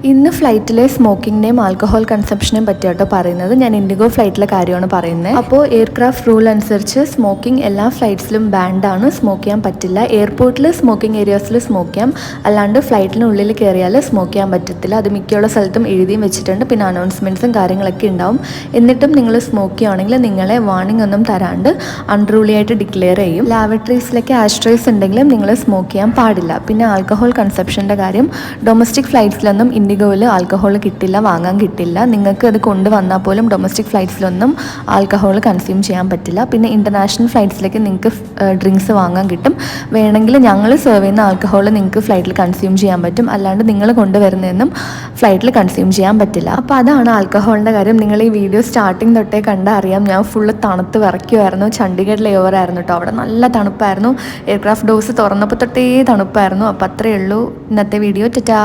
ഇന്ന് ഫ്ലൈറ്റിലെ സ്മോക്കിങ്ങിനെയും ആൽക്കഹോൾ കൺസംഷനെയും പറ്റിയാട്ടോ പറയുന്നത്. ഞാൻ ഇൻഡിഗോ ഫ്ലൈറ്റിലെ കാര്യമാണ് പറയുന്നത്. അപ്പോൾ എയർക്രാഫ്റ്റ് റൂൾ അനുസരിച്ച് സ്മോക്കിംഗ് എല്ലാ ഫ്ലൈറ്റ്സിലും ബാൻഡാണ്. സ്മോക്ക് ചെയ്യാൻ പറ്റില്ല. എയർപോർട്ടിൽ സ്മോക്കിംഗ് ഏരിയാസിൽ സ്മോക്ക് ചെയ്യാം, അല്ലാണ്ട് ഫ്ലൈറ്റിനുള്ളിൽ കയറിയാൽ സ്മോക്ക് ചെയ്യാൻ പറ്റത്തില്ല. അത് മിക്കുള്ള സ്ഥലത്തും എഴുതിയും വെച്ചിട്ടുണ്ട്. പിന്നെ അനൗൺസ്മെൻറ്റ്സും കാര്യങ്ങളൊക്കെ ഉണ്ടാവും. എന്നിട്ടും നിങ്ങൾ സ്മോക്ക് ചെയ്യുകയാണെങ്കിൽ നിങ്ങളെ വാർണിംഗ് ഒന്നും തരാണ്ട് അൺറൂളി ആയിട്ട് ഡിക്ലെയർ ചെയ്യും. ലാബറട്ടറീസിലൊക്കെ ആസ്ട്രേസ് ഉണ്ടെങ്കിലും നിങ്ങൾ സ്മോക്ക് ചെയ്യാൻ പാടില്ല. പിന്നെ ആൽക്കഹോൾ കൺസംഷൻ്റെ കാര്യം, ഡൊമസ്റ്റിക് ഫ്ലൈറ്റ്സിലൊന്നും ഇൻഡിഗോയിൽ ആൽക്കഹോൾ കിട്ടില്ല, വാങ്ങാൻ കിട്ടില്ല. നിങ്ങൾക്ക് അത് കൊണ്ടുവന്നാൽ പോലും ഡൊമസ്റ്റിക് ഫ്ലൈറ്റ്സിലൊന്നും ആൽക്കഹോൾ കൺസ്യൂം ചെയ്യാൻ പറ്റില്ല. പിന്നെ ഇൻ്റർനാഷണൽ ഫ്ലൈറ്റ്സിലേക്ക് നിങ്ങൾക്ക് ഡ്രിങ്ക്സ് വാങ്ങാൻ കിട്ടും. വേണമെങ്കിൽ ഞങ്ങൾ സെർവ് ചെയ്യുന്ന ആൽക്കഹോൾ നിങ്ങൾക്ക് ഫ്ലൈറ്റിൽ കൺസ്യൂം ചെയ്യാൻ പറ്റും, അല്ലാണ്ട് നിങ്ങൾ കൊണ്ടുവരുന്നതൊന്നും ഫ്ലൈറ്റിൽ കൺസ്യൂം ചെയ്യാൻ പറ്റില്ല. അപ്പോൾ അതാണ് ആൽക്കഹോളിൻ്റെ കാര്യം. നിങ്ങൾ ഈ വീഡിയോ സ്റ്റാർട്ടിങ് തൊട്ടേ കണ്ടാൽ അറിയാം, ഞാൻ ഫുള്ള് തണുത്ത് വിറയ്ക്കുമായിരുന്നു. ചണ്ഡീഗഡ് ലേവർ ആയിരുന്നു കേട്ടോ, അവിടെ നല്ല തണുപ്പായിരുന്നു. എയർക്രാഫ്റ്റ് ഡോസ് തുറന്നപ്പോൾ തൊട്ടേ തണുപ്പായിരുന്നു. അപ്പോൾ അത്രയേ ഉള്ളൂ ഇന്നത്തെ വീഡിയോ. ടാറ്റാ.